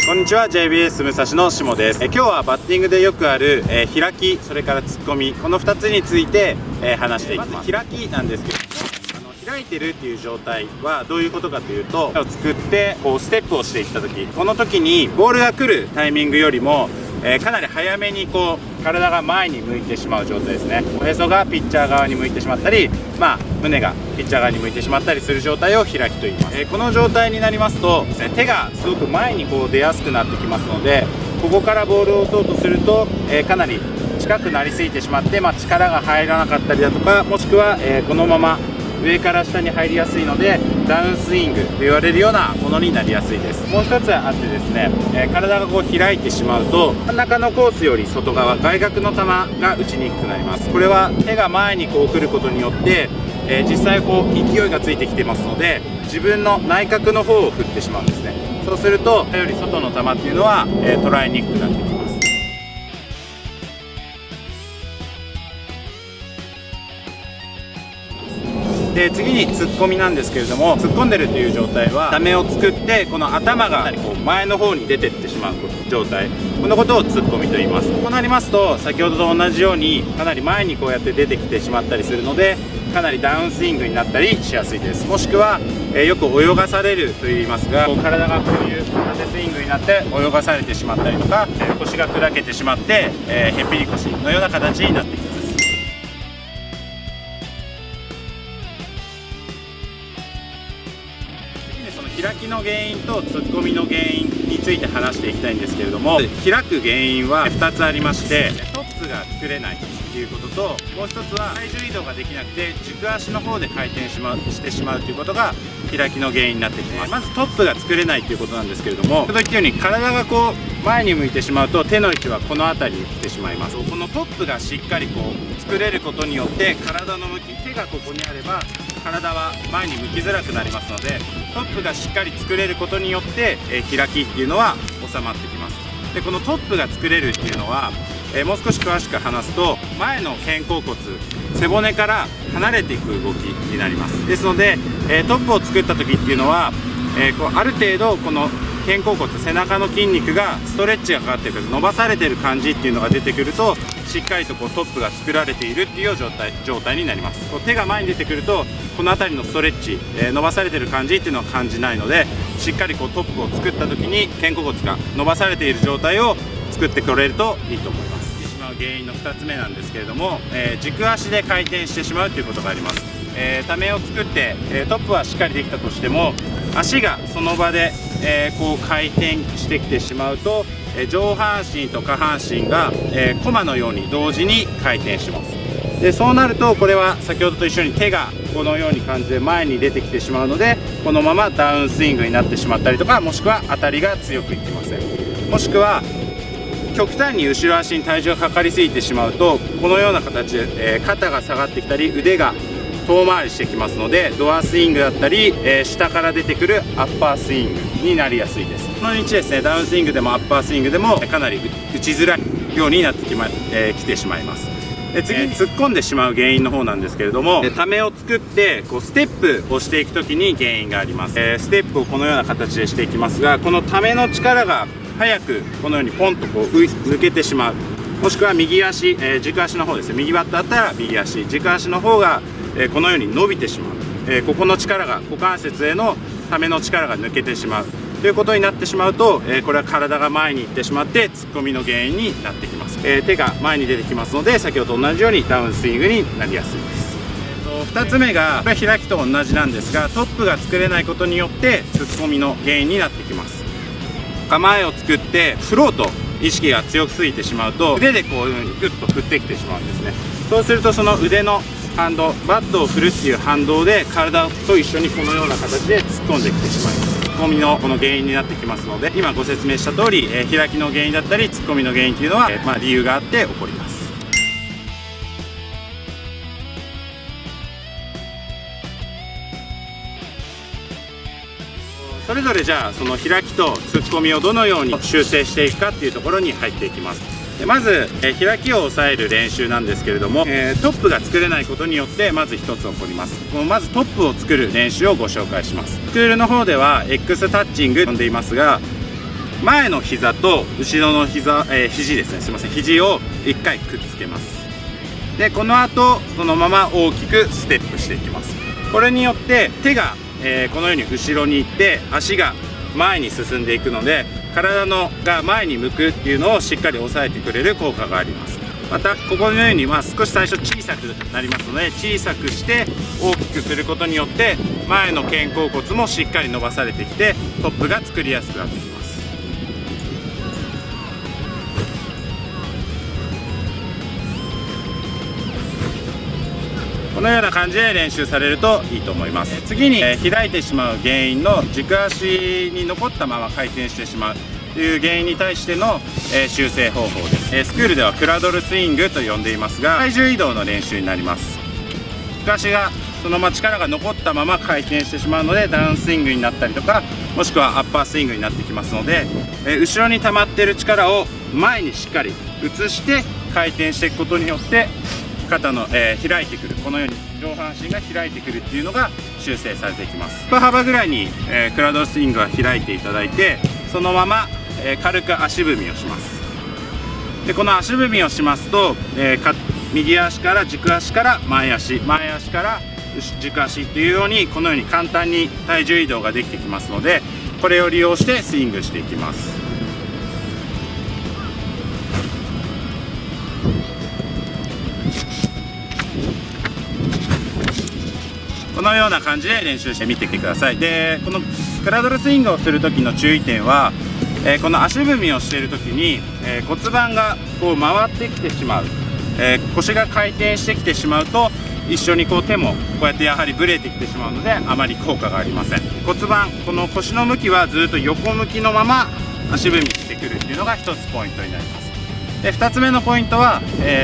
こんにちは、 JBS 武蔵の下です。今日はバッティングでよくある、開き、それから突っ込み、この2つについて、話していきます。まず開きなんですけども、開いてるっていう状態はどういうことかというと、作ってこうステップをしていった時、この時にボールが来るタイミングよりもかなり早めにこう体が前に向いてしまう状態ですね。おへそがピッチャー側に向いてしまったり、胸がピッチャー側に向いてしまったりする状態を開きと言います。この状態になりますと手がすごく前にこう出やすくなってきますので、ここからボールを打とうとするとかなり近くなりすぎてしまって、力が入らなかったりだとか、もしくはこのまま上から下に入りやすいのでダウンスイングと言われるようなものになりやすいです。もう一つあってですね、体がこう開いてしまうと真ん中のコースより外側、外角の球が打ちにくくなります。これは手が前にこう来ることによって実際こう勢いがついてきてますので、自分の内角の方を振ってしまうんですね。そうすると手より外の球っていうのは捉えにくくなってきます。で次に突っ込みなんですけれども、突っ込んでるという状態はためを作ってこの頭がこう前の方に出てってしまう状態、このことを突っ込みと言います。こうなりますと先ほどと同じようにかなり前にこうやって出てきてしまったりするので、かなりダウンスイングになったりしやすいです。もしくは、よく泳がされると言いますが、こう体がこういう縦スイングになって泳がされてしまったりとか、腰が砕けてしまって、へっぴり腰のような形になってきます。開きの原因と突っ込みの原因について話していきたいんですけれども、開く原因は2つありまして、トップが作れないということと、もう一つは体重移動ができなくて軸足の方で回転してしまうということが開きの原因になってきます。まずトップが作れないということなんですけれども、先ほど言ったように体がこう前に向いてしまうと手の位置はこの辺りに来てしまいます。このトップがしっかりこう作れることによって体の向き、手がここにあれば体は前に向きづらくなりますので、トップがしっかり作れることによって開きっていうのは収まってきます。でこのトップが作れるっていうのはもう少し詳しく話すと、前の肩甲骨、背骨から離れていく動きになります。ですのでトップを作った時っていうのはこうある程度この肩甲骨、背中の筋肉がストレッチがかかってくる、伸ばされてる感じっていうのが出てくると、しっかりとこうトップが作られているっていう状態になります。こう手が前に出てくるとこの辺りのストレッチ、伸ばされてる感じっていうのは感じないので、しっかりこうトップを作った時に肩甲骨が伸ばされている状態を作ってくれるといいと思います。してしまう原因の2つ目なんですけれども、軸足で回転してしまうということがあります。ためを作ってトップはしっかりできたとしても、足がその場でこう回転してきてしまうと上半身と下半身がコマのように同時に回転します。でそうなるとこれは先ほどと一緒に手がこのように感じで前に出てきてしまうので、このままダウンスイングになってしまったりとか、もしくは当たりが強くいきません。もしくは極端に後ろ足に体重がかかりすぎてしまうと、このような形で肩が下がってきたり腕が遠回りしてきますので、ドアスイングだったり下から出てくるアッパースイングになりやすいです。この道ですね、ダウンスイングでもアッパースイングでもかなり打ちづらいようになってきてしまいます。次に突っ込んでしまう原因の方なんですけれども、ためを作ってこうステップをしていく時に原因があります。ステップをこのような形でしていきますが、このための力が早くこのようにポンとこう抜けてしまう、もしくは右足、軸足の方ですね、右バッターだったら右足、軸足の方がこのように伸びてしまう、ここの力が股関節へのための力が抜けてしまうということになってしまうと、これは体が前に行ってしまって突っ込みの原因になってきます。手が前に出てきますので、先ほどと同じようにダウンスイングになりやすいです。2つ目がこれは開きと同じなんですが、トップが作れないことによって突っ込みの原因になってきます。構えを作って振ろうと意識が強すぎてしまうと、腕でこういうふうにグッと振ってきてしまうんですね。そうするとその腕の反動、バットを振るっていう反動で体と一緒にこのような形で突っ込んできてしまいます。突っ込みのこの原因になってきますので、今ご説明した通り、開きの原因だったり突っ込みの原因というのは、理由があって起こります。それぞれじゃあその開きと突っ込みをどのように修正していくかっていうところに入っていきます。まず、開きを抑える練習なんですけれども、トップが作れないことによってまず一つ起こります。まずトップを作る練習をご紹介します。スクールの方では X タッチングと呼んでいますが、前の膝と後ろの膝、肘ですね、すいません、肘を1回くっつけます。でこの後そのまま大きくステップしていきます。これによって手が、このように後ろに行って足が前に進んでいくので、体が前に向くっていうのをしっかり抑えてくれる効果があります。またここのように少し最初小さくなりますので、小さくして大きくすることによって前の肩甲骨もしっかり伸ばされてきてトップが作りやすくなってきます。このような感じで練習されるといいと思います。次に開いてしまう原因の軸足に残ったまま回転してしまうという原因に対しての修正方法です。スクールではクラドルスイングと呼んでいますが、体重移動の練習になります。軸足がそのまま力が残ったまま回転してしまうので、ダウンスイングになったりとか、もしくはアッパースイングになってきますので、後ろに溜まっている力を前にしっかり移して回転していくことによって肩の、開いてくる、このように上半身が開いてくるっていうのが修正されていきます。歩幅ぐらいに、クラドルスイングは開いていただいて、そのまま、軽く足踏みをします。でこの足踏みをしますと、右足から軸足から前足から軸足というように、このように簡単に体重移動ができてきますので、これを利用してスイングしていきます。このような感じで練習してみてください。でこのクラドルスイングをする時の注意点は、この足踏みをしている時に、骨盤がこう回ってきてしまう、腰が回転してきてしまうと一緒にこう手もこうやってやはりブレてきてしまうので、あまり効果がありません。骨盤、この腰の向きはずっと横向きのまま足踏みしてくるっていうのが一つポイントになります。で2つ目のポイントは、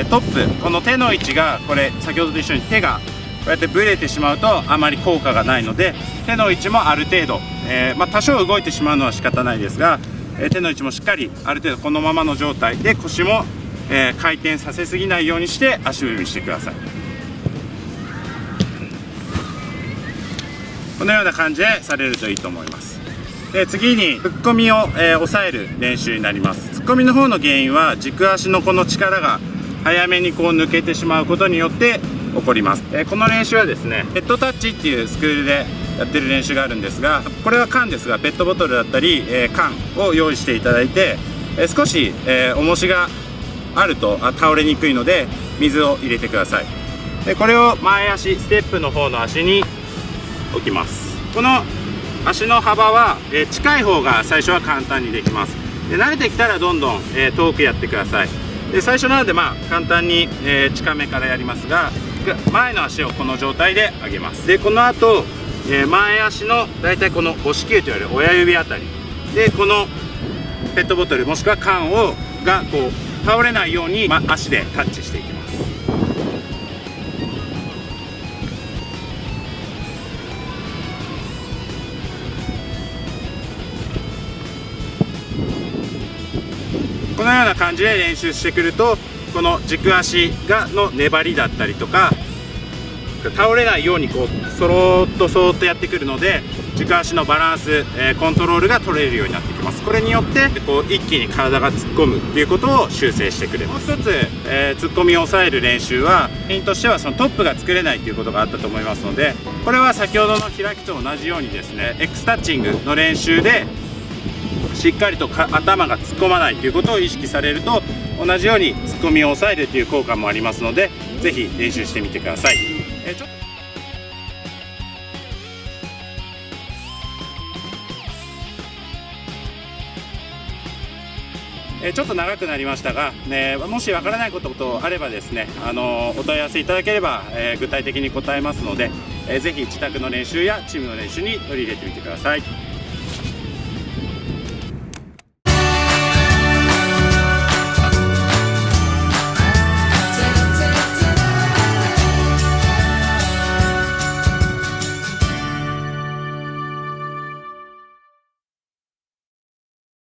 トップ、この手の位置がこれ先ほどと一緒に手がこうやってブレてしまうとあまり効果がないので、手の位置もある程度、多少動いてしまうのは仕方ないですが、手の位置もしっかりある程度このままの状態で、腰も、回転させすぎないようにして足踏みしてください。このような感じでされるといいと思います。で次に突っ込みを、抑える練習になります。突っ込みの方の原因は軸足のこの力が早めにこう抜けてしまうことによって起こります。この練習はですね、ペットタッチっていうスクールでやってる練習があるんですが、これは缶ですが、ペットボトルだったり、缶を用意していただいて、少し、重しがあると倒れにくいので水を入れてください。でこれを前足、ステップの方の足に置きます。この足の幅は、近い方が最初は簡単にできます。で慣れてきたらどんどん、遠くやってください。で最初なので簡単に、近めからやりますが、前の足をこの状態で上げます。でこの後、前足のだいたいこの母子球といわれる親指あたりで、このペットボトルもしくは缶がこう倒れないように、足でタッチしていきます。このような感じで練習してくると、この軸足の粘りだったりとか、倒れないようにこうそーっとやってくるので、軸足のバランス、コントロールが取れるようになってきます。これによってこう一気に体が突っ込むということを修正してくれます。もう一つ、突っ込みを抑える練習は、原因としてはそのトップが作れないということがあったと思いますので、これは先ほどの開きと同じようにですね、X タッチングの練習でしっかりと頭が突っ込まないということを意識されると、同じように突っ込みを抑えるという効果もありますので、ぜひ練習してみてください。ちょっと長くなりましたが、もしわからないことあればですね、お問い合わせいただければ、具体的に答えますので、ぜひ自宅の練習やチームの練習に取り入れてみてください。